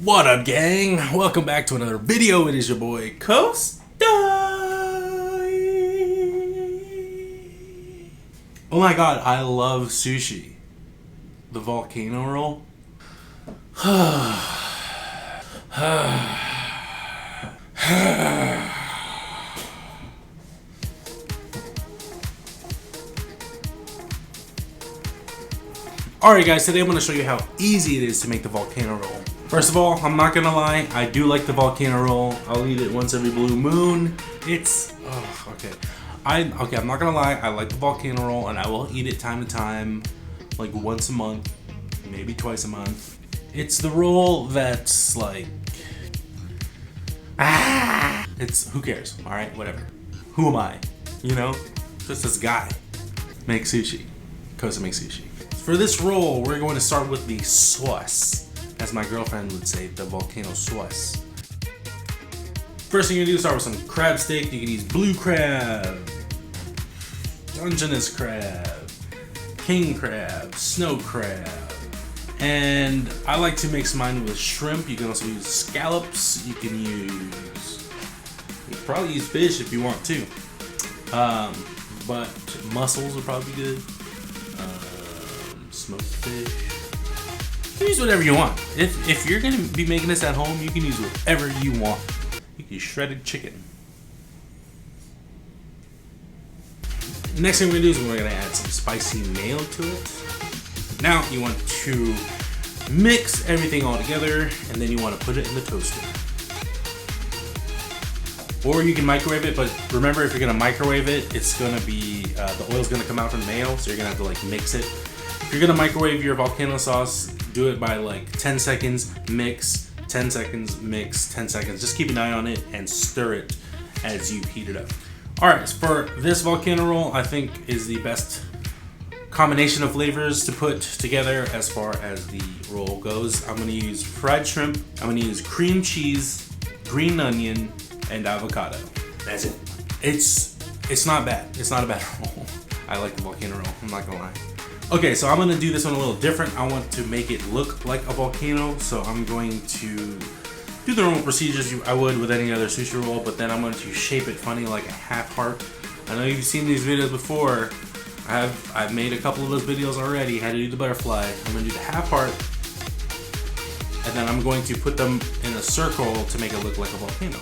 What up, gang? Welcome back to another video. It is your boy Costa. Oh my god, I love sushi. The Volcano Roll. Alright guys, today I'm going to show you how easy it is to make the Volcano Roll. First of all, I'm not going to lie, I do like the Volcano Roll. I'll eat it once every blue moon. I'm not going to lie, I like the Volcano Roll and I will eat it time to time, like once a month, maybe twice a month. It's the roll that's like, it's, who cares, alright, whatever. Who am I? You know, just this guy. Make sushi. CostaMakesSushi. For this roll, we're going to start with the sauce. As my girlfriend would say, the volcano sauce. First thing you're gonna do is start with some crab steak. You can use blue crab, Dungeness crab, king crab, snow crab. And I like to mix mine with shrimp. You can also use scallops. You can probably use fish if you want to. But mussels would probably be good. Smoked fish. You can use whatever you want. If you're gonna be making this at home, you can use whatever you want. You can use shredded chicken. Next thing we're gonna do is we're gonna add some spicy mayo to it. Now you want to mix everything all together, and then you want to put it in the toaster. Or you can microwave it, but remember, if you're gonna microwave it, it's gonna be the oil's gonna come out from the mayo, so you're gonna have to like mix it. If you're gonna microwave your volcano sauce, do it by like 10 seconds, mix, 10 seconds, mix, 10 seconds. Just keep an eye on it and stir it as you heat it up. All right, for this volcano roll, I think is the best combination of flavors to put together as far as the roll goes. I'm gonna use fried shrimp, I'm gonna use cream cheese, green onion, and avocado. That's it. It's not bad. It's not a bad roll. I like the volcano roll, I'm not gonna lie. Okay, so I'm gonna do this one a little different. I want to make it look like a volcano, so I'm going to do the normal procedures I would with any other sushi roll, but then I'm going to shape it funny like a half heart. I know you've seen these videos before. I've made a couple of those videos already, how to do the butterfly. I'm gonna do the half heart, and then I'm going to put them in a circle to make it look like a volcano.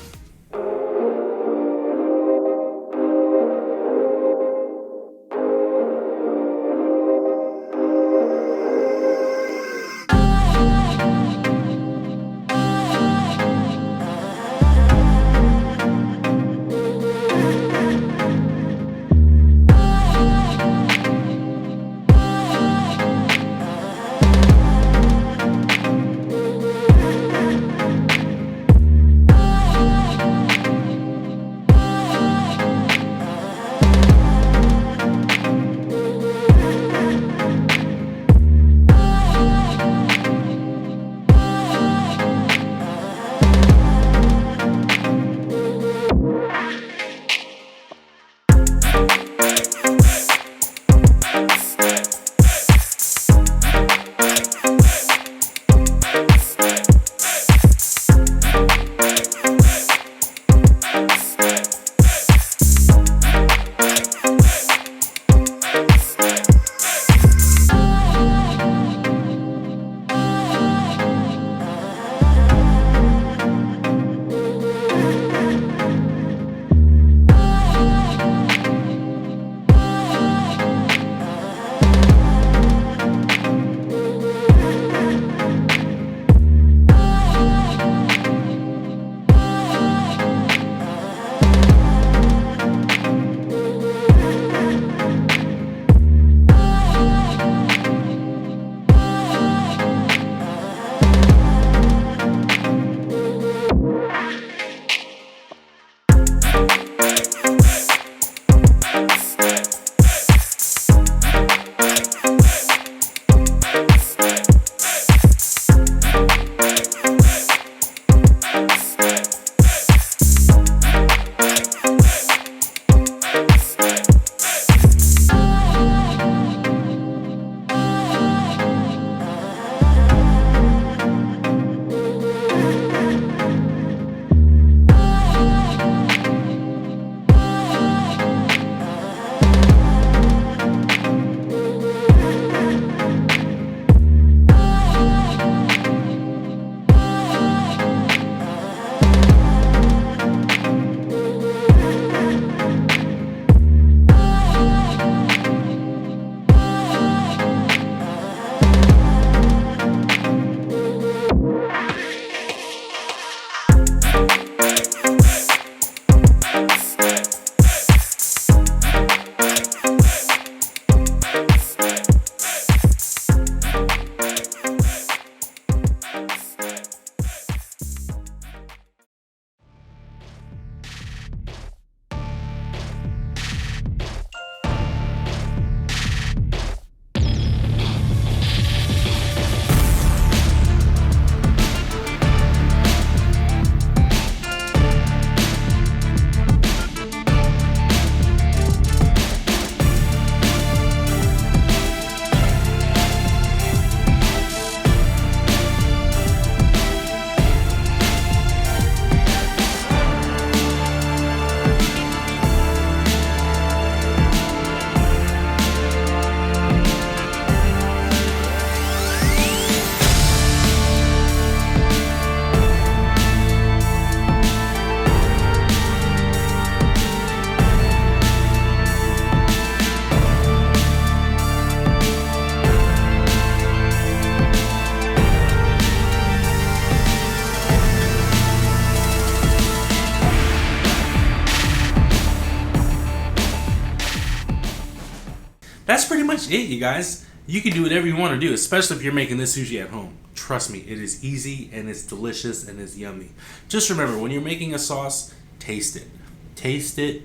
that's pretty much it, you guys. You can do whatever you want to do, especially if you're making this sushi at home. Trust me, it is easy and it's delicious and it's yummy. Just remember, when you're making a sauce, taste it. Taste it.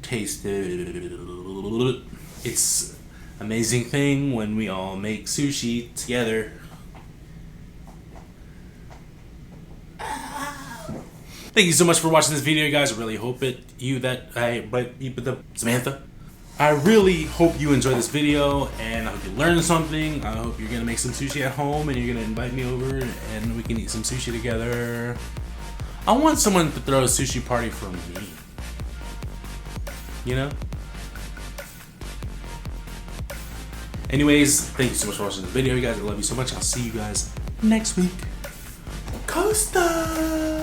Taste it. It's an amazing thing when we all make sushi together. Thank you so much for watching this video, guys. I really hope Samantha. I really hope you enjoyed this video, and I hope you learned something. I hope you're gonna make some sushi at home, and you're gonna invite me over, and we can eat some sushi together. I want someone to throw a sushi party for me. You know? Anyways, thank you so much for watching this video, you guys. I love you so much. I'll see you guys next week. Costa!